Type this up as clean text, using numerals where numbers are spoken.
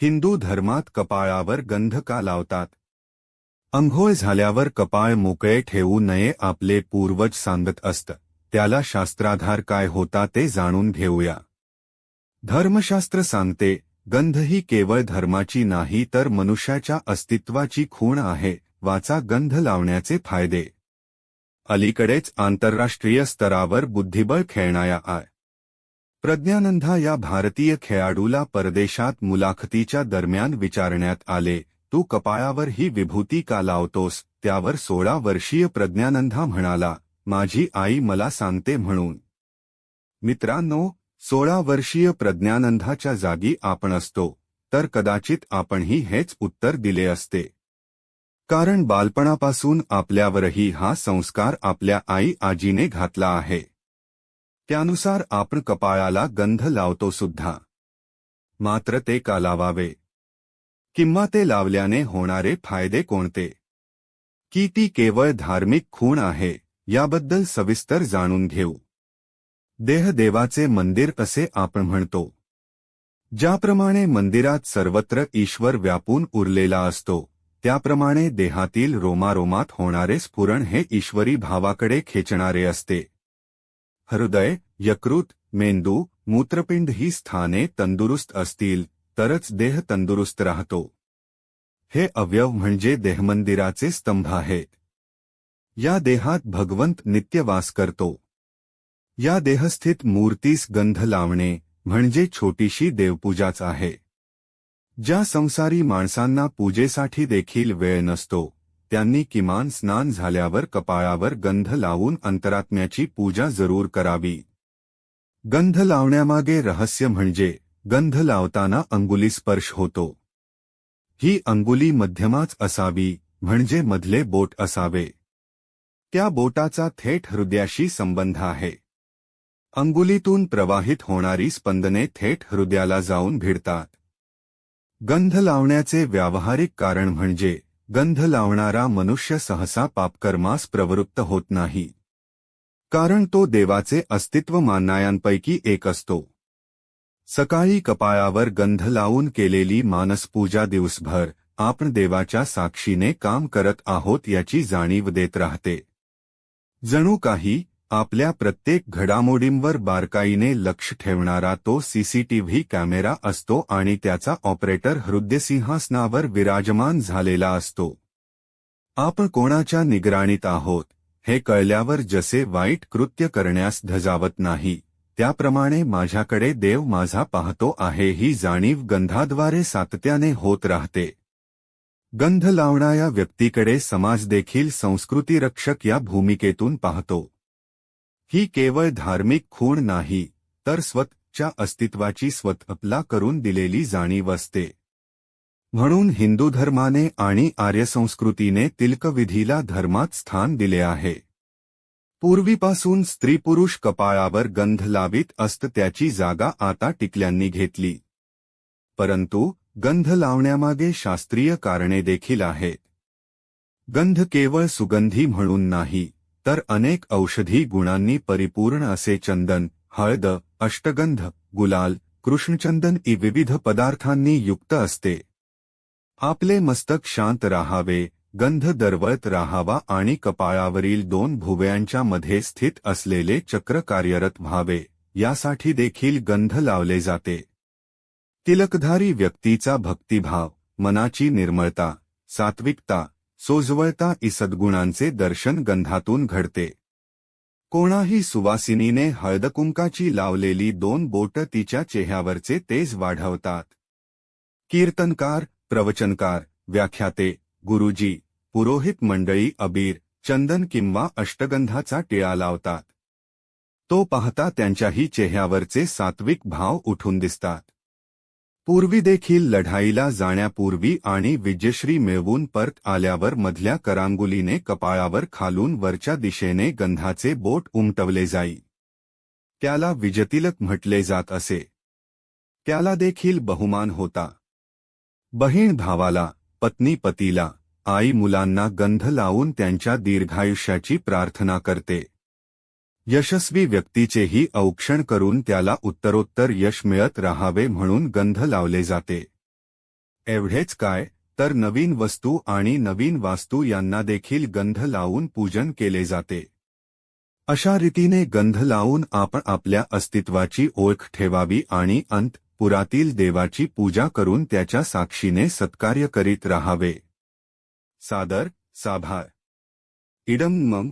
हिंदू धर्मात कपाळावर गंध का लावतात? अंघोळ झाल्यावर कपाळ मोकळे ठेवू नये आपले पूर्वज सांगत असत. त्याला शास्त्राधार काय होता ते जाणून घेऊया. धर्मशास्त्र सांगते, गंध ही केवळ धर्माची नाही तर मनुष्याच्या अस्तित्वाची खूण आहे. वाचा गंध लावण्याचे फायदे. अलीकडेच आंतरराष्ट्रीय स्तरावर बुद्धिबळ खेळणाऱ्या प्रज्ञानंदा या भारतीय खेळाडूला परदेशात मुलाखतीच्या दरम्यान विचारण्यात आले, तू कपाळावर ही विभूती का लावतोस? त्यावर 16 वर्षीय प्रज्ञानंदा म्हणाला, माझी आई मला सांगते म्हणून. मित्रांनो, 16 वर्षीय प्रज्ञानंदाच्या जागी आपण असतो तर कदाचित आपणही हेच उत्तर दिले असते. कारण बालपणापासून आपल्यावरही हा संस्कार आपल्या आई आजीने घातला आहे. त्यानुसार आपण कपाळाला गंध लावतो सुद्धा. मात्र ते का लावावे? किंवा ते लावल्याने होणारे फायदे कोणते? की ती केवळ धार्मिक खूण आहे, याबद्दल सविस्तर जाणून घेऊ. देह देवाचे मंदिर असे आपण म्हणतो. ज्याप्रमाणे मंदिरात सर्वत्र ईश्वर व्यापून उरलेला असतो, त्याप्रमाणे देहातील रोमारोमात होणारे स्फुरण हे ईश्वरी भावाकडे खेचणारे असते. हृदय, यकृत, मेंदू, मूत्रपिंड ही स्थाने तंदुरुस्त असतील तरच देह तंदुरुस्त राहतो. हे अवयव म्हणजे देहमंदिराचे स्तंभ आहेत. या देहात भगवंत नित्य वास करतो. या देहस्थित मूर्तीस गंध लावणे म्हणजे छोटीशी देवपूजाच आहे. ज्या संसारी माणसांना पूजेसाठी देखील वेळ नसतो, त्यांनी किमान स्नान झाल्यावर कपाळावर गंध लावून अंतरात्म्याची पूजा जरूर करावी. गंध लावण्यामागे रहस्य म्हणजे गंध लावताना अंगुली स्पर्श होतो. ही अंगुली मध्यमाच असावी, म्हणजे मधले बोट असावे. त्या बोटाचा थेट हृदयाशी संबंध आहे. अंगुलीतून प्रवाहित होणारी स्पंदने थेट हृदयाला जाऊन भिडतात. गंध लावण्याचे व्यावहारिक कारण म्हणजे गंध लावणारा मनुष्य सहसा पापकर्मास प्रवृत्त होत नाही. कारण तो देवाचे अस्तित्व मानणाऱ्यांपैकी एक असतो. सकाळी कपाळावर गंध लावून केलेली मानसपूजा दिवसभर आपण देवाच्या साक्षीने काम करत आहोत याची जाणीव देत राहते. जणू काही आपल्या प्रत्येक घडामोडींवर बारकाईने लक्ष ठेवणारा तो सीसीटीव्ही कॅमेरा असतो आणि त्याचा ऑपरेटर हृदयसिंहासनावर विराजमान झालेला असतो. आपण कोणाच्या निगराणीत आहोत हे कळल्यावर जसे वाईट कृत्य करण्यास धजावत नाही, त्याप्रमाणे माझ्याकडे देव माझा पाहतो आहे ही जाणीव गंधाद्वारे सातत्याने होत राहते. गंध लावणाऱ्या व्यक्तीकडे समाज देखील संस्कृतीरक्षक या भूमिकेतून पाहतो. ही केवळ धार्मिक खूण नाही तर स्वतःच्या अस्तित्वाची स्वतःला करून दिलेली जाणीव असते. म्हणून हिंदू धर्माने आणि आर्य संस्कृतीने तिलकविधीला धर्मात स्थान दिले आहे. पूर्वीपासून स्त्री-पुरुष कपाळावर गंध लावीत असत त्याची जागा आता टिकल्यांनी घेतली. परंतु गंध लावण्यामागे शास्त्रीय कारणे देखील आहेत. गंध केवळ सुगंधी म्हणून नाही तर अनेक औषधी गुणांनी परिपूर्ण असे चंदन, हळद, अष्टगंध, गुलाल, कृष्णचंदन इ विविध पदार्थांनी युक्त असते. आपले मस्तक शांत राहावे, गंध दरवळत राहावा आणि कपाळावरील 2 भुवयांच्या मध्ये स्थित असलेले चक्र कार्यरत व्हावे, यासाठी देखील गंध लावले जाते. तिलकधारी व्यक्तीचा भक्तिभाव, मनाची निर्मळता, सात्विकता, सोजवळता इ सद्गुणांचे दर्शन गंधातून घडते. कोणाही सुवासिनीने हळदकुंकाची लावलेली 2 बोट तिच्या चेहऱ्यावरचे तेज वाढवतात. कीर्तनकार, प्रवचनकार, व्याख्याते, गुरुजी, पुरोहित मंडळी अबीर, चंदन किंवा अष्टगंधाचा टिळा लावतात. तो पाहता त्यांच्याही चेहऱ्यावरचे सात्विक भाव उठून दिसतात. पूर्वी देखील लढाईला जाण्यापूर्वी आणि विजयश्री मिळवून परत आल्यावर मधल्या करांगुलीने कपाळावर खालून वरच्या दिशेने गंधाचे बोट उमटवले जाई. त्याला विजयतिलक म्हटले जात असे. त्याला देखील बहुमान होता. बहीण भावाला, पत्नी पतीला, आई मुलांना गंध लावून त्यांच्या दीर्घायुष्याची प्रार्थना करते. यशस्वी व्यक्तीचेही औक्षण करून त्याला उत्तरोत्तर यश मिळत राहावे म्हणून गंध लावले जाते. एवढेच काय, तर नवीन वस्तू आणि नवीन वास्तू यांना देखील गंध लावून पूजन केले जाते. अशा रीतीने गंध लावून आपण आपल्या अस्तित्वाची ओळख ठेवावी आणि अंतःपुरातील देवाची पूजा करून त्याच्या साक्षीने सत्कार्य करीत राहावे. सादर साभार. इदं मम